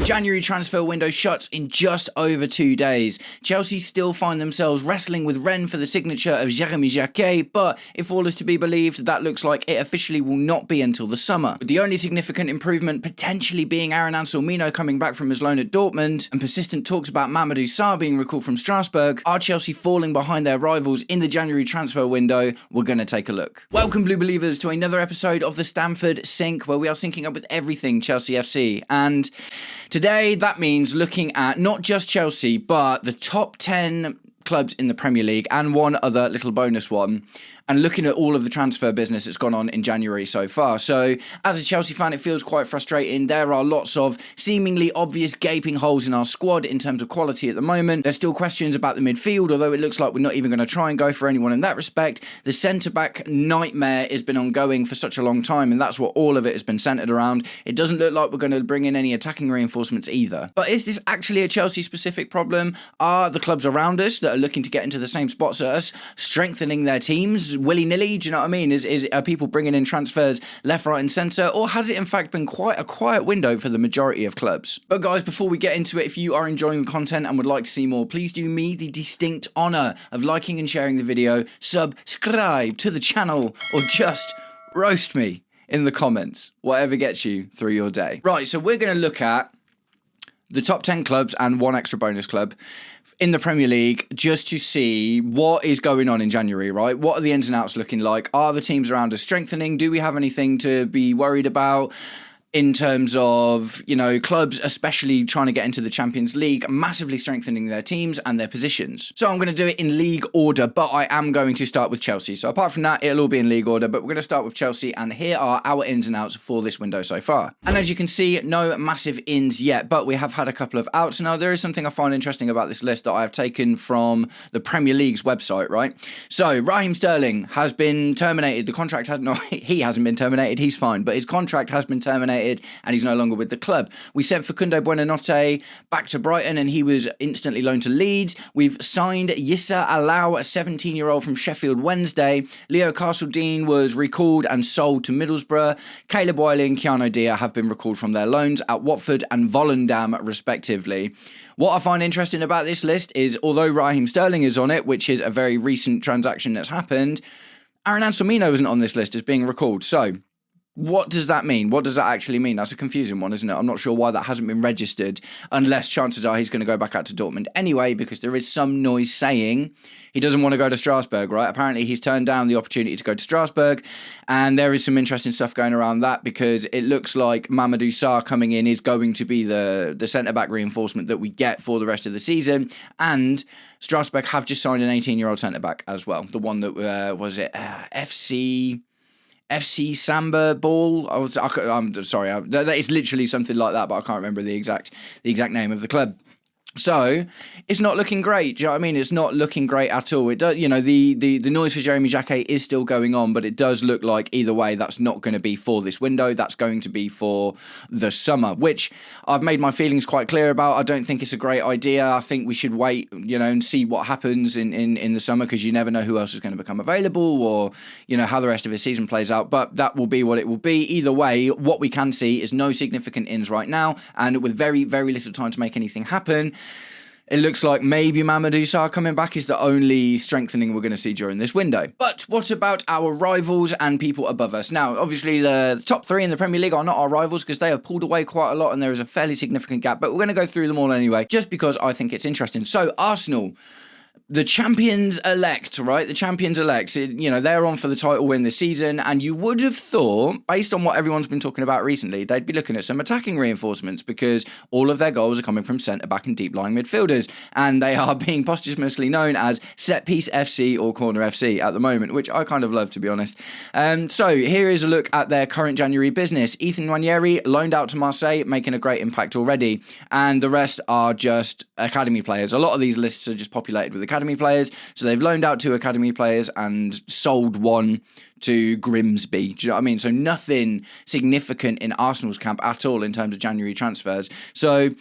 The January transfer window shuts in just over 2 days. Chelsea still find themselves wrestling with Rennes for the signature of Jérémy Jacquet, but if all is to be believed, that looks like it officially will not be until the summer. With the only significant improvement potentially being Aaron Anselmino coming back from his loan at Dortmund, and persistent talks about Mamadou Sarr being recalled from Strasbourg, are Chelsea falling behind their rivals in the January transfer window? We're going to take a look. Welcome, Blue Believers, to another episode of the Stamford Sync, where we are syncing up with everything Chelsea FC. And today, that means looking at not just Chelsea, but the top 10 clubs in the Premier League and one other little bonus one, and looking at all of the transfer business that's gone on in January so far. So, as a Chelsea fan, it feels quite frustrating. There are lots of seemingly obvious gaping holes in our squad in terms of quality at the moment. There's still questions about the midfield, although it looks like we're not even going to try and go for anyone in that respect. The centre-back nightmare has been ongoing for such a long time, and that's what all of it has been centred around. It doesn't look like we're going to bring in any attacking reinforcements either. But is this actually a Chelsea-specific problem? Are the clubs around us that are looking to get into the same spots as us strengthening their teams willy-nilly? Do you know what I mean? Are people bringing in transfers left, right and centre, or has it in fact been quite a quiet window for the majority of clubs? But guys, before we get into it, if you are enjoying the content and would like to see more, please do me the distinct honour of liking and sharing the video, subscribe to the channel, or just roast me in the comments, whatever gets you through your day. Right, so we're going to look at the top 10 clubs and one extra bonus club in the Premier League, just to see what is going on in January, right? What are the ins and outs looking like? Are the teams around us strengthening? Do we have anything to be worried about in terms of, you know, clubs especially trying to get into the Champions League, massively strengthening their teams and their positions? So I'm going to do it in league order, but I am going to start with Chelsea. So apart from that, it'll all be in league order, but we're going to start with Chelsea, and here are our ins and outs for this window so far. And as you can see, no massive ins yet, but we have had a couple of outs. Now, there is something I find interesting about this list that I have taken from the Premier League's website, right? So Raheem Sterling has been terminated. The contract has not, he hasn't been terminated, he's fine, but his contract has been terminated and he's no longer with the club. We sent Facundo Buonanotte back to Brighton and he was instantly loaned to Leeds. We've signed Yissa Alao, a 17-year-old from Sheffield Wednesday. Leo Castledine was recalled and sold to Middlesbrough. Caleb Wiley and Keanu Dia have been recalled from their loans at Watford and Volendam, respectively. What I find interesting about this list is, although Raheem Sterling is on it, which is a very recent transaction that's happened, Aaron Anselmino isn't on this list as being recalled. So what does that mean? What does that actually mean? That's a confusing one, isn't it? I'm not sure why that hasn't been registered, unless chances are he's going to go back out to Dortmund anyway, because there is some noise saying he doesn't want to go to Strasbourg, right? Apparently he's turned down the opportunity to go to Strasbourg, and there is some interesting stuff going around that, because it looks like Mamadou Sarr coming in is going to be the centre-back reinforcement that we get for the rest of the season, and Strasbourg have just signed an 18-year-old centre-back as well. The one that, FC Samba Ball. I'm sorry, it's literally something like that, but I can't remember the exact name of the club. So it's not looking great. Do you know what I mean? It's not looking great at all. It does, you know, the noise for Jérémy Jacquet is still going on, but it does look like either way that's not going to be for this window. That's going to be for the summer, which I've made my feelings quite clear about. I don't think it's a great idea. I think we should wait, you know, and see what happens in the summer, because you never know who else is going to become available, or, you know, how the rest of the season plays out. But that will be what it will be. Either way, what we can see is no significant ins right now, and with very, very little time to make anything happen, it looks like maybe Mamadou Sarr coming back is the only strengthening we're going to see during this window. But what about our rivals and people above us? Now, obviously, the top three in the Premier League are not our rivals, because they have pulled away quite a lot and there is a fairly significant gap. But we're going to go through them all anyway, just because I think it's interesting. So, Arsenal, the champions-elect, right? The champions-elect, you know, they're on for the title win this season, and you would have thought, based on what everyone's been talking about recently, they'd be looking at some attacking reinforcements, because all of their goals are coming from centre-back and deep-lying midfielders, and they are being posthumously known as set-piece FC or corner FC at the moment, which I kind of love, to be honest. So here is a look at their current January business. Ethan Nwaneri loaned out to Marseille, making a great impact already, and the rest are just academy players. A lot of these lists are just populated with academy players, so they've loaned out 2 academy players and sold 1 to Grimsby. Do you know what I mean? So nothing significant in Arsenal's camp at all in terms of January transfers. So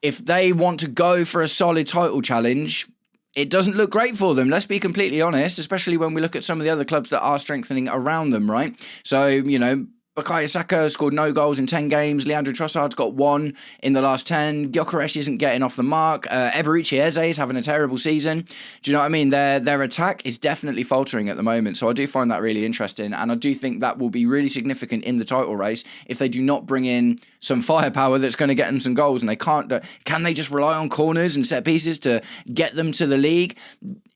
if they want to go for a solid title challenge, it doesn't look great for them, let's be completely honest, especially when we look at some of the other clubs that are strengthening around them, right? So, you know, Bukayo Saka scored no goals in 10 games. Leandro Trossard's got 1 in the last 10. Gyökeres isn't getting off the mark. Eberechi Eze is having a terrible season. Do you know what I mean? Their attack is definitely faltering at the moment. So I do find that really interesting. And I do think that will be really significant in the title race if they do not bring in some firepower that's going to get them some goals. And they can't. Can they just rely on corners and set pieces to get them to the league?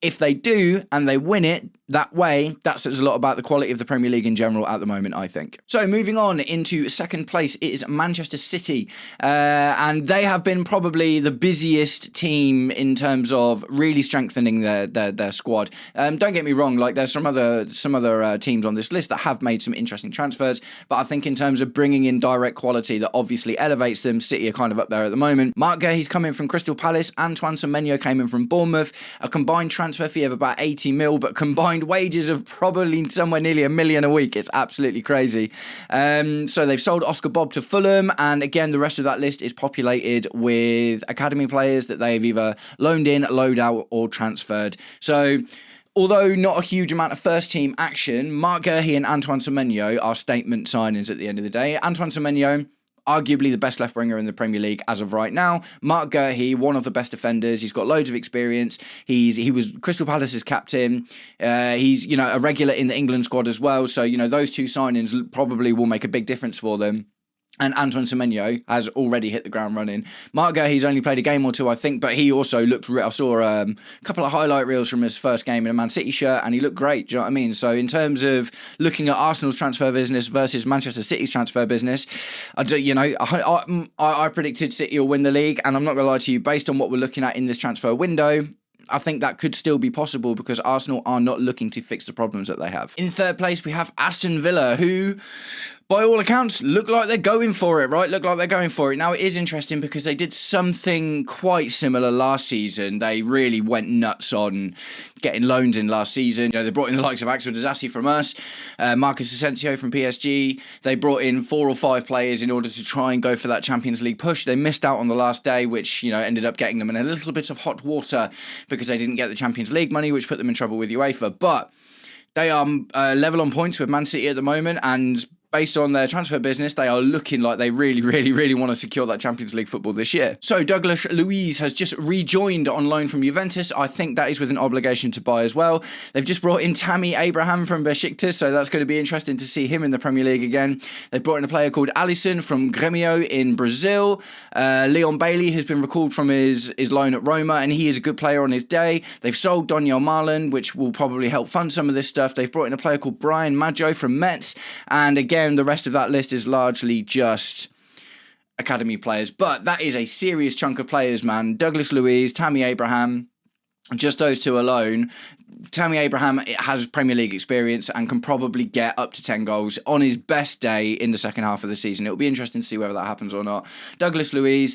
If they do and they win it that way, that says a lot about the quality of the Premier League in general at the moment, I think. So moving on into second place, it is Manchester City. And they have been probably the busiest team in terms of really strengthening their squad. Don't get me wrong, like there's some other teams on this list that have made some interesting transfers, but I think in terms of bringing in direct quality that obviously elevates them, City are kind of up there at the moment. Marc Guéhi's come in from Crystal Palace, Antoine Semenyo came in from Bournemouth, a combined transfer fee of about 80 mil, but combined wages of probably somewhere nearly $1 million a week. It's absolutely crazy. So they've sold Oscar Bob to Fulham, and again, the rest of that list is populated with academy players that they've either loaned in, loaned out, or transferred. So although not a huge amount of first team action, Marc Guéhi and Antoine Semenyo are statement signings at the end of the day. Antoine Semenyo, arguably the best left winger in the Premier League as of right now. Marc Guéhi, one of the best defenders. He's got loads of experience. He was Crystal Palace's captain. He's a regular in the England squad as well. So those two signings probably will make a big difference for them. And Antoine Semenyo has already hit the ground running. Marc Guéhi's only played a game or two, I think, but he also looked... I saw a couple of highlight reels from his first game in a Man City shirt, and he looked great, do you know what I mean? So in terms of looking at Arsenal's transfer business versus Manchester City's transfer business, I predicted City will win the league, and I'm not going to lie to you, based on what we're looking at in this transfer window, I think that could still be possible because Arsenal are not looking to fix the problems that they have. In third place, we have Aston Villa, who, by all accounts, look like they're going for it, right? Now, it is interesting because they did something quite similar last season. They really went nuts on getting loans in last season. They brought in the likes of Axel Disasi from us, Marcus Asensio from PSG. They brought in 4 or 5 players in order to try and go for that Champions League push. They missed out on the last day, which, ended up getting them in a little bit of hot water because they didn't get the Champions League money, which put them in trouble with UEFA. But they are level on points with Man City at the moment, and based on their transfer business, they are looking like they really, really, really want to secure that Champions League football this year. So Douglas Luiz has just rejoined on loan from Juventus. I think that is with an obligation to buy as well. They've just brought in Tammy Abraham from Besiktas, so that's going to be interesting to see him in the Premier League again. They've brought in a player called Alisson from Grêmio in Brazil. Leon Bailey has been recalled from his loan at Roma, and he is a good player on his day. They've sold Daniel Marlon, which will probably help fund some of this stuff. They've brought in a player called Brian Maggio from Metz, and again, the rest of that list is largely just academy players. But that is a serious chunk of players, man. Douglas Luiz, Tammy Abraham, just those two alone. Tammy Abraham has Premier League experience and can probably get up to 10 goals on his best day in the second half of the season. It'll be interesting to see whether that happens or not. Douglas Luiz,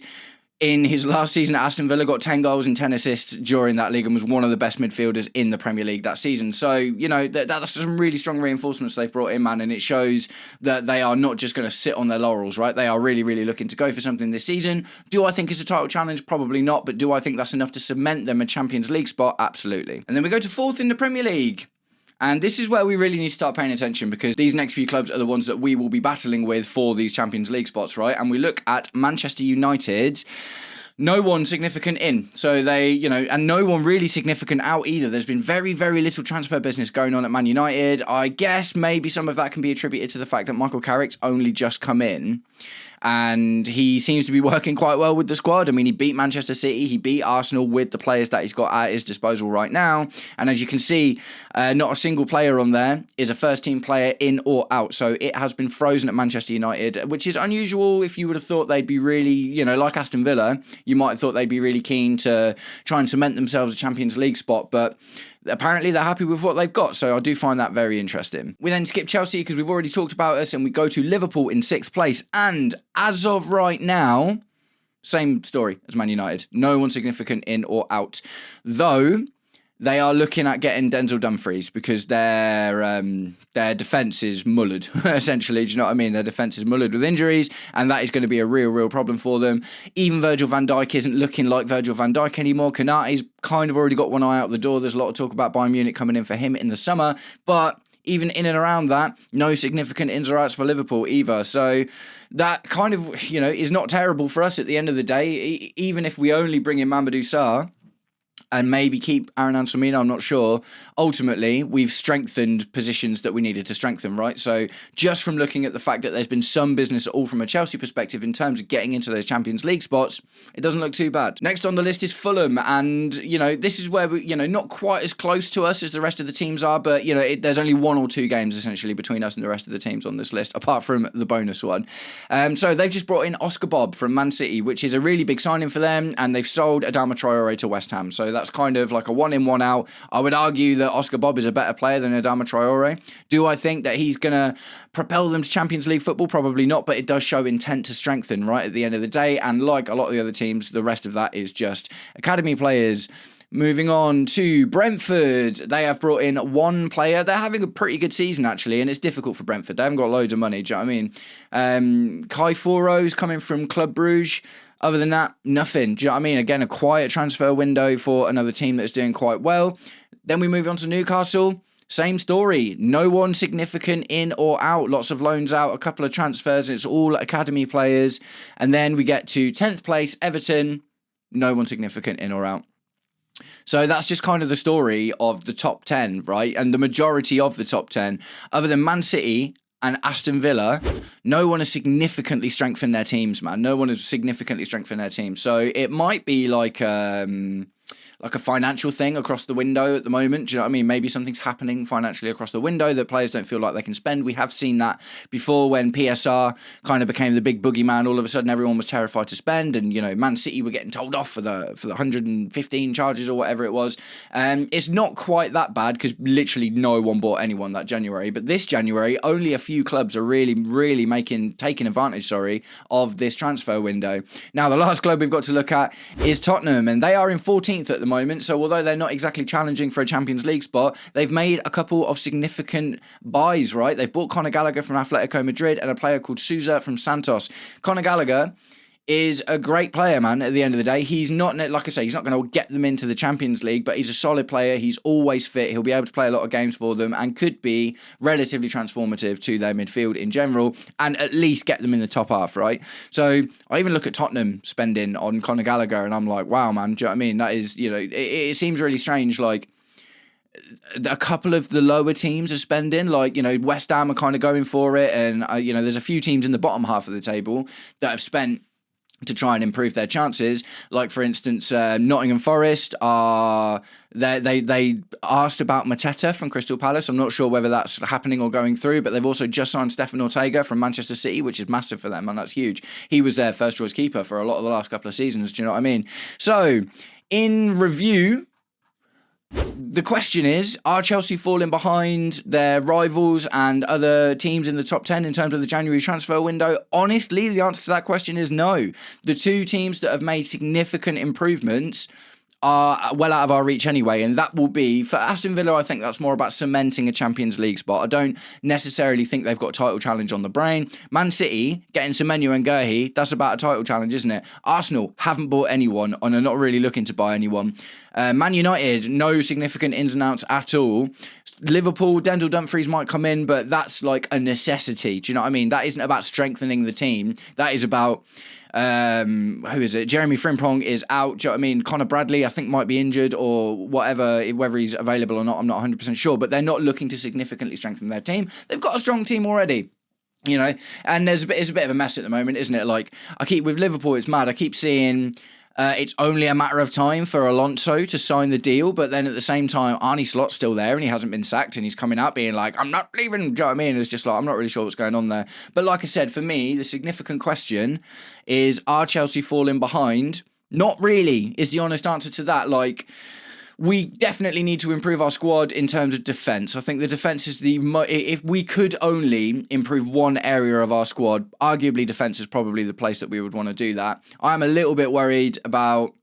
in his last season at Aston Villa, got 10 goals and 10 assists during that league and was one of the best midfielders in the Premier League that season. So, that's some really strong reinforcements they've brought in, man, and it shows that they are not just going to sit on their laurels, right? They are really, really looking to go for something this season. Do I think it's a title challenge? Probably not, but do I think that's enough to cement them a Champions League spot? Absolutely. And then we go to fourth in the Premier League. And this is where we really need to start paying attention because these next few clubs are the ones that we will be battling with for these Champions League spots, right? And we look at Manchester United. No one significant in. So they, and no one really significant out either. There's been very, very little transfer business going on at Man United. I guess maybe some of that can be attributed to the fact that Michael Carrick's only just come in. And he seems to be working quite well with the squad. I mean, he beat Manchester City, he beat Arsenal with the players that he's got at his disposal right now. And as you can see, not a single player on there is a first-team player in or out. So it has been frozen at Manchester United, which is unusual. If you would have thought they'd be really, like Aston Villa, you might have thought they'd be really keen to try and cement themselves a Champions League spot. But apparently they're happy with what they've got, so I do find that very interesting. We then skip Chelsea because we've already talked about us, and we go to Liverpool in 6th place. And as of right now, same story as Man United. No one significant in or out. Though they are looking at getting Denzel Dumfries because their defence is mullered, essentially. Do you know what I mean? Their defence is mullered with injuries, and that is going to be a real problem for them. Even Virgil van Dijk isn't looking like Virgil van Dijk anymore. Konate's kind of already got one eye out the door. There's a lot of talk about Bayern Munich coming in for him in the summer, but even in and around that, no significant ins or outs for Liverpool either. So that kind of, is not terrible for us at the end of the day, even if we only bring in Mamadou Sarr and maybe keep Aaron Anselmino, I'm not sure. Ultimately, we've strengthened positions that we needed to strengthen, right? So just from looking at the fact that there's been some business at all from a Chelsea perspective in terms of getting into those Champions League spots, it doesn't look too bad. Next on the list is Fulham, and, this is where we, not quite as close to us as the rest of the teams are, but, there's only 1 or 2 games essentially between us and the rest of the teams on this list, apart from the bonus one. So they've just brought in Oscar Bob from Man City, which is a really big signing for them, and they've sold Adama Traore to West Ham. So that's kind of like a 1 in, 1 out. I would argue that Oscar Bob is a better player than Adama Traore. Do I think that he's going to propel them to Champions League football? Probably not, but it does show intent to strengthen, right, at the end of the day. And like a lot of the other teams, the rest of that is just academy players. Moving on to Brentford, they have brought in 1 player. They're having a pretty good season, actually, and it's difficult for Brentford. They haven't got loads of money, do you know what I mean? Kai Foro's coming from Club Bruges. Other than that, nothing. Do you know what I mean? Again, a quiet transfer window for another team that's doing quite well. Then we move on to Newcastle. Same story. No one significant in or out. Lots of loans out, a couple of transfers. It's all academy players. And then we get to 10th place, Everton. No one significant in or out. So that's just kind of the story of the top 10, right? And the majority of the top 10, other than Man City and Aston Villa, no one has significantly strengthened their teams, man. No one has significantly strengthened their teams. So it might be like a financial thing across the window at the moment. Do you know what I mean? Maybe something's happening financially across the window that players don't feel like they can spend. We have seen that before when PSR kind of became the big boogeyman. All of a sudden, everyone was terrified to spend, and Man City were getting told off for the 115 charges or whatever it was. It's not quite that bad because literally no one bought anyone that January. But this January, only a few clubs are really taking advantage. Of this transfer window. Now, the last club we've got to look at is Tottenham, and they are in 14th at the moment. So although they're not exactly challenging for a Champions League spot, they've made a couple of significant buys, right? They've bought Conor Gallagher from Atletico Madrid and a player called Sousa from Santos. Conor Gallagher is a great player, man, at the end of the day. He's not, like I say, he's not going to get them into the Champions League, but he's a solid player. He's always fit. He'll be able to play a lot of games for them and could be relatively transformative to their midfield in general and at least get them in the top half, right? So I even look at Tottenham spending on Conor Gallagher and I'm like, wow, man, do you know what I mean? That is, it seems really strange, like, a couple of the lower teams are spending, like, West Ham are kind of going for it, and, there's a few teams in the bottom half of the table that have spent to try and improve their chances. Like, for instance, Nottingham Forest they asked about Mateta from Crystal Palace. I'm not sure whether that's happening or going through, but they've also just signed Stefan Ortega from Manchester City, which is massive for them, and that's huge. He was their first choice keeper for a lot of the last couple of seasons. Do you know what I mean? So, in review, the question is, are Chelsea falling behind their rivals and other teams in the top 10 in terms of the January transfer window? Honestly, the answer to that question is no. The 2 teams that have made significant improvements are well out of our reach anyway, and that will be, for Aston Villa, I think that's more about cementing a Champions League spot. I don't necessarily think they've got a title challenge on the brain. Man City, getting Semenyo and Guehi, that's about a title challenge, isn't it? Arsenal haven't bought anyone and are not really looking to buy anyone. Man United, no significant ins and outs at all. Liverpool, Denzel Dumfries might come in, but that's like a necessity. Do you know what I mean? That isn't about strengthening the team. That is about... who is it? Jeremy Frimpong is out. Do you know what I mean? Connor Bradley, I think, might be injured or whatever, whether he's available or not, I'm not 100% sure, but they're not looking to significantly strengthen their team. They've got a strong team already. And it's a bit of a mess at the moment, isn't it? Like, with Liverpool, it's mad. I keep seeing it's only a matter of time for Alonso to sign the deal, but then at the same time, Arne Slot's still there and he hasn't been sacked, and he's coming out being like, I'm not leaving. Do you know what I mean? It's just like, I'm not really sure what's going on there. But like I said, for me, the significant question is, are Chelsea falling behind? Not really, is the honest answer to that. Like, we definitely need to improve our squad in terms of defence. I think the defence is if we could only improve one area of our squad, arguably defence is probably the place that we would want to do that. I'm a little bit worried about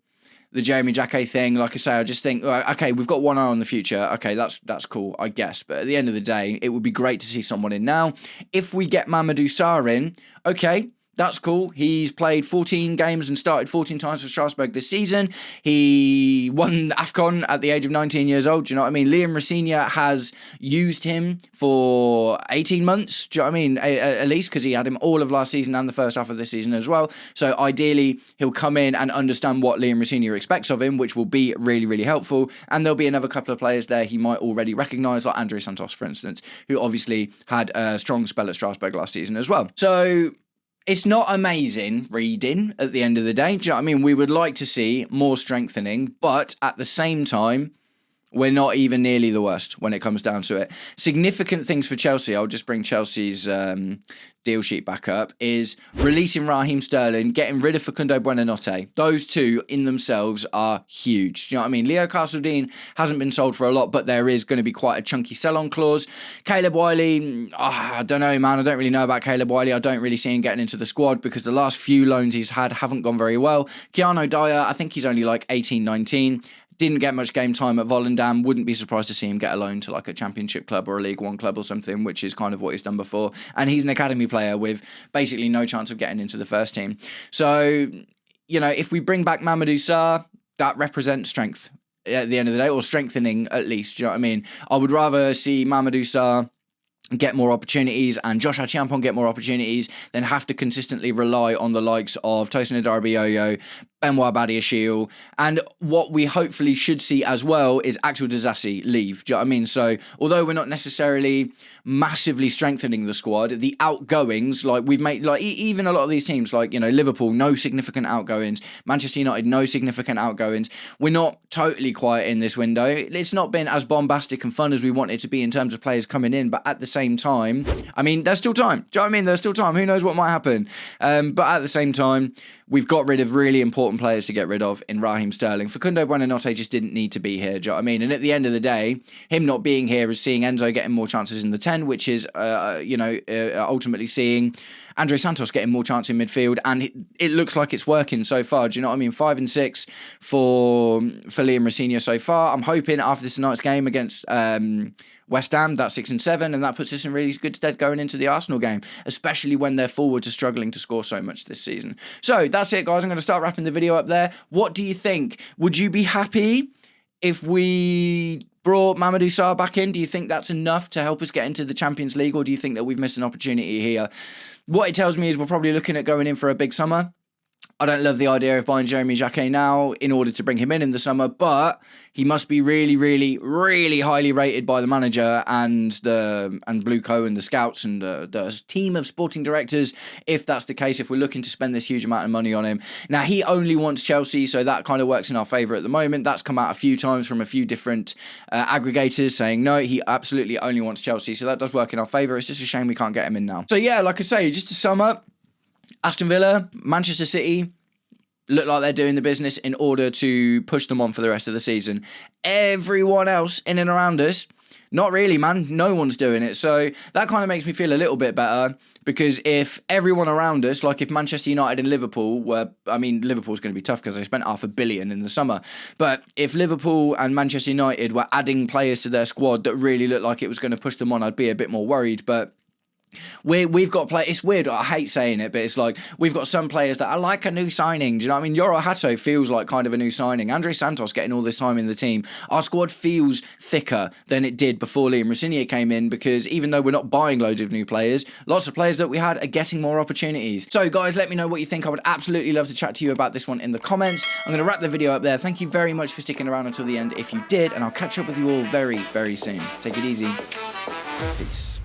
the Jamie Jacquet thing. Like I say, I just think, okay, we've got one eye on the future. Okay, that's cool, I guess. But at the end of the day, it would be great to see someone in now. If we get Mamadou Sarr in, okay, That's cool. He's played 14 games and started 14 times for Strasbourg this season. He won the AFCON at the age of 19 years old. Do you know what I mean? Liam Rossigna has used him for 18 months. Do you know what I mean? At least, because he had him all of last season and the first half of this season as well. So ideally, he'll come in and understand what Liam Rossigna expects of him, which will be really, really helpful. And there'll be another couple of players there he might already recognise, like Andre Santos, for instance, who obviously had a strong spell at Strasbourg last season as well. So it's not amazing reading at the end of the day. Do you know what I mean? We would like to see more strengthening, but at the same time, we're not even nearly the worst when it comes down to it. Significant things for Chelsea, I'll just bring Chelsea's deal sheet back up, is releasing Raheem Sterling, getting rid of Facundo Buonanotte. Those two in themselves are huge. Do you know what I mean? Leo Castledine hasn't been sold for a lot, but there is going to be quite a chunky sell-on clause. Caleb Wiley, I don't know, man. I don't really know about Caleb Wiley. I don't really see him getting into the squad because the last few loans he's had haven't gone very well. Keanu Dyer, I think he's only like 18, 19. Didn't get much game time at Volendam. Wouldn't be surprised to see him get a loan to like a Championship club or a League One club or something, which is kind of what he's done before. And he's an academy player with basically no chance of getting into the first team. So, you know, if we bring back Mamadou Sarr, that represents strength at the end of the day, or strengthening at least. Do you know what I mean? I would rather see Mamadou Sarr get more opportunities and Josh Achiampong get more opportunities than have to consistently rely on the likes of Tosin Adarabioyo, Benoit Badiashile, and what we hopefully should see as well is Axel Disasi leave. Do you know what I mean? So although we're not necessarily massively strengthening the squad, the outgoings, like we've made, like even a lot of these teams, like, you know, Liverpool, no significant outgoings, Manchester United, no significant outgoings. We're not totally quiet in this window. It's not been as bombastic and fun as we want it to be in terms of players coming in, but at the same time, I mean, there's still time. Do you know what I mean? There's still time. Who knows what might happen? But at the same time, we've got rid of really important players to get rid of in Raheem Sterling. Facundo Buonanotte just didn't need to be here, do you know what I mean? And at the end of the day, him not being here is seeing Enzo getting more chances in the 10, which is, ultimately seeing Andre Santos getting more chance in midfield, and it looks like it's working so far. Do you know what I mean? 5 and 6 for Liam Rossigna so far. I'm hoping after this night's game against West Ham, that's 6 and 7, and that puts us in really good stead going into the Arsenal game, especially when their forwards are struggling to score so much this season. So that's it, guys. I'm going to start wrapping the video up there. What do you think? Would you be happy if we brought Mamadou Sarr back in? Do you think that's enough to help us get into the Champions League, or do you think that we've missed an opportunity here? What it tells me is we're probably looking at going in for a big summer. I don't love the idea of buying Jeremy Jacquet now in order to bring him in the summer, but he must be really, really, really highly rated by the manager and Blue Co and the scouts and the team of sporting directors, if that's the case, if we're looking to spend this huge amount of money on him. Now, he only wants Chelsea, so that kind of works in our favour at the moment. That's come out a few times from a few different aggregators saying, no, he absolutely only wants Chelsea, so that does work in our favour. It's just a shame we can't get him in now. So yeah, like I say, just to sum up, Aston Villa, Manchester City look like they're doing the business in order to push them on for the rest of the season. Everyone else in and around us, not really, man. No one's doing it. So that kind of makes me feel a little bit better, because if everyone around us, like if Manchester United and Liverpool were, I mean, Liverpool's going to be tough because they spent $500 million in the summer. But if Liverpool and Manchester United were adding players to their squad that really looked like it was going to push them on, I'd be a bit more worried. But we've got players. It's weird. I hate saying it, but it's like we've got some players that are like a new signing. Do you know what I mean? Yoro Hato feels like kind of a new signing. Andre Santos getting all this time in the team. Our squad feels thicker than it did before Liam Rossigna came in, because even though we're not buying loads of new players, lots of players that we had are getting more opportunities. So guys, let me know what you think. I would absolutely love to chat to you about this one in the comments. I'm going to wrap the video up there. Thank you very much for sticking around until the end if you did, and I'll catch up with you all very, very soon. Take it easy. Peace.